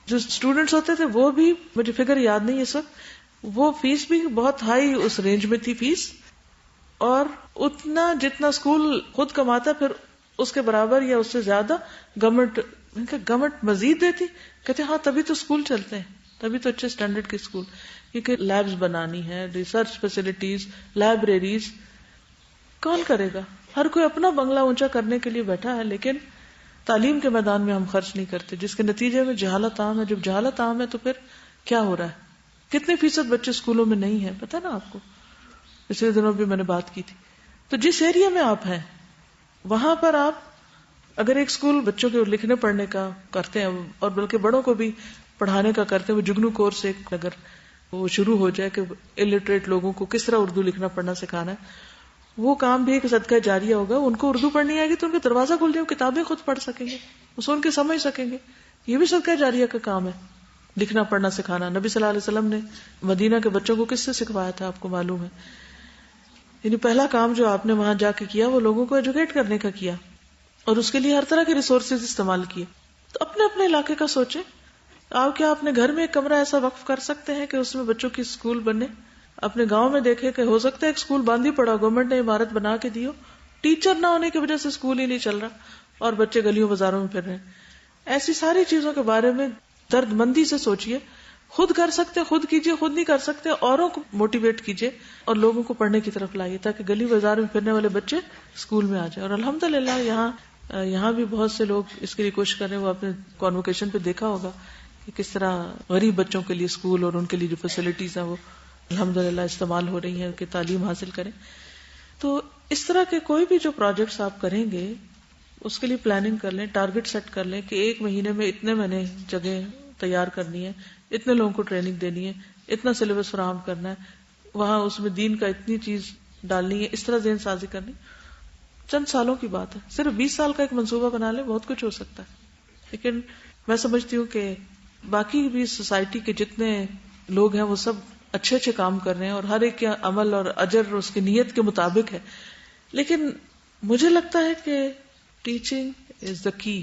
جو اسٹوڈینٹس ہوتے تھے وہ بھی، مجھے فگر یاد نہیں اس وقت، وہ فیس بھی بہت ہائی اس رینج میں تھی فیس، اور اتنا جتنا اسکول خود کماتا پھر اس کے برابر یا اس سے زیادہ گورنمنٹ مزید دیتی. کہتے ہاں تبھی تو اسکول چلتے ہیں، تبھی تو اچھے اسٹینڈرڈ کے اسکول، کیونکہ لیبز بنانی ہے، ریسرچ فیسلٹیز، لائبریریز. کون کرے گا؟ ہر کوئی اپنا بنگلہ اونچا کرنے کے لیے بیٹھا ہے، لیکن تعلیم کے میدان میں ہم خرچ نہیں کرتے، جس کے نتیجے میں جہالت عام ہے. جب جہالت عام ہے تو پھر کیا ہو رہا ہے؟ کتنے فیصد بچے اسکولوں میں نہیں ہیں، پتہ نا آپ کو؟ پچھلے دنوں بھی میں نے بات کی تھی. تو جس ایریا میں آپ ہیں وہاں پر آپ اگر ایک اسکول بچوں کے لکھنے پڑھنے کا کرتے ہیں، اور بلکہ بڑوں کو بھی پڑھانے کا کرتے ہیں، وہ جگنو کورس ایک اگر وہ شروع ہو جائے کہ الٹریٹ لوگوں کو کس طرح اردو لکھنا پڑھنا سکھانا ہے، وہ کام بھی ایک صدقہ جاریہ ہوگا. ان کو اردو پڑھنی آئے گی تو ان کا دروازہ کھل جائے، وہ کتابیں خود پڑھ سکیں گے، وہ سن کے سمجھ سکیں گے. یہ بھی صدقہ جاریہ کا کام ہے، لکھنا پڑھنا سکھانا. نبی صلی اللہ علیہ وسلم نے مدینہ کے بچوں کو کس سے سکھوایا تھا آپ کو معلوم ہے؟ یعنی پہلا کام جو آپ نے وہاں جا کے کیا وہ لوگوں کو ایجوکیٹ کرنے کا کیا، اور اس کے لیے ہر طرح کے ریسورسز استعمال کیے. تو اپنے اپنے علاقے کا سوچیں. آپ کیا اپنے گھر میں ایک کمرہ ایسا وقف کر سکتے ہیں کہ اس میں بچوں کی اسکول بنے؟ اپنے گاؤں میں دیکھیں کہ ہو سکتا ہے ایک اسکول باندھ ہی پڑا، گورنمنٹ نے عمارت بنا کے دی ہو، ٹیچر نہ ہونے کی وجہ سے اسکول ہی نہیں چل رہا اور بچے گلیوں بازاروں میں پھر رہے ہیں. ایسی ساری چیزوں کے بارے میں درد مندی سے سوچئے. خود کر سکتے خود کیجئے، خود نہیں کر سکتے اوروں کو موٹیویٹ کیجئے اور لوگوں کو پڑھنے کی طرف لائیے تاکہ گلی بازار میں پھرنے والے بچے اسکول میں آ جائیں. اور الحمدللہ یہاں بھی بہت سے لوگ اس کے لیے کوشش کر رہے ہیں. وہ اپنے کانوکیشن پہ دیکھا ہوگا کہ کس طرح غریب بچوں کے لیے اسکول اور ان کے لیے جو فیسلٹیز ہیں وہ الحمدللہ استعمال ہو رہی ہیں کہ تعلیم حاصل کریں. تو اس طرح کے کوئی بھی جو پروجیکٹس آپ کریں گے اس کے لیے پلاننگ کر لیں، ٹارگٹ سیٹ کر لیں کہ 1 مہینے میں اتنے میں نے جگہ تیار کرنی ہے، اتنے لوگوں کو ٹریننگ دینی ہے، اتنا سلیبس فراہم کرنا ہے، وہاں اس میں دین کا اتنی چیز ڈالنی ہے، اس طرح ذہن سازی کرنی. چند سالوں کی بات ہے، صرف 20 سال کا ایک منصوبہ بنا لیں، بہت کچھ ہو سکتا ہے. لیکن میں سمجھتی ہوں کہ باقی بھی سوسائٹی کے جتنے لوگ ہیں وہ سب اچھے اچھے کام کر رہے ہیں اور ہر ایک کا عمل اور اجر اس کی نیت کے مطابق ہے. لیکن مجھے لگتا ہے کہ ٹیچنگ از دا کی.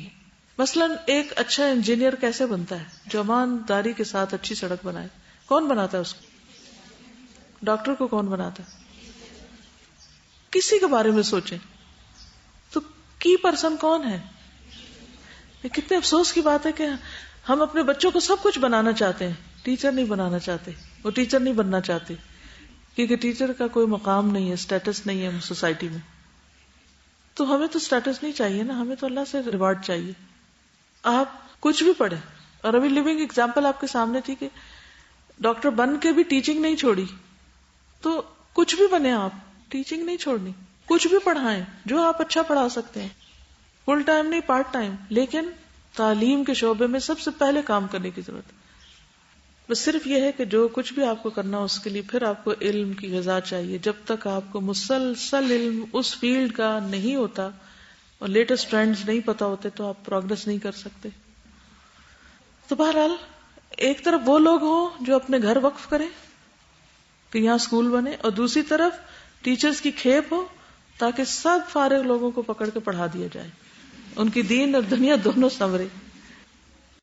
مثلا ایک اچھا انجینئر کیسے بنتا ہے؟ جو ایمانداری کے ساتھ اچھی سڑک بنائے. کون بناتا ہے اس کو؟ ڈاکٹر کو کون بناتا ہے؟ کسی کے بارے میں سوچیں تو کی پرسن کون ہے؟ کتنے افسوس کی بات ہے کہ ہم اپنے بچوں کو سب کچھ بنانا چاہتے ہیں، ٹیچر نہیں بنانا چاہتے. وہ ٹیچر نہیں بننا چاہتے کیونکہ ٹیچر کا کوئی مقام نہیں ہے، اسٹیٹس نہیں ہے سوسائٹی میں. تو ہمیں تو اسٹیٹس نہیں چاہیے نا، ہمیں تو اللہ سے ریوارڈ چاہیے. آپ کچھ بھی پڑھیں، اور ابھی لیونگ ایگزامپل آپ کے سامنے تھی کہ ڈاکٹر بن کے بھی ٹیچنگ نہیں چھوڑی. تو کچھ بھی بنے آپ، ٹیچنگ نہیں چھوڑنی، کچھ بھی پڑھائیں جو آپ اچھا پڑھا سکتے ہیں، فل ٹائم نہیں پارٹ ٹائم، لیکن تعلیم کے شعبے میں سب سے پہلے کام کرنے کی ضرورت ہے. بس صرف یہ ہے کہ جو کچھ بھی آپ کو کرنا اس کے لیے پھر آپ کو علم کی غذا چاہیے. جب تک آپ کو مسلسل علم اس فیلڈ کا نہیں ہوتا اور لیٹسٹ ٹرینڈز نہیں پتا ہوتے تو آپ پروگرس نہیں کر سکتے. تو بہرحال ایک طرف وہ لوگ ہوں جو اپنے گھر وقف کریں کہ یہاں اسکول بنے، اور دوسری طرف ٹیچرز کی کھیپ ہو تاکہ سب فارغ لوگوں کو پکڑ کے پڑھا دیا جائے، ان کی دین اور دنیا دونوں سنورے.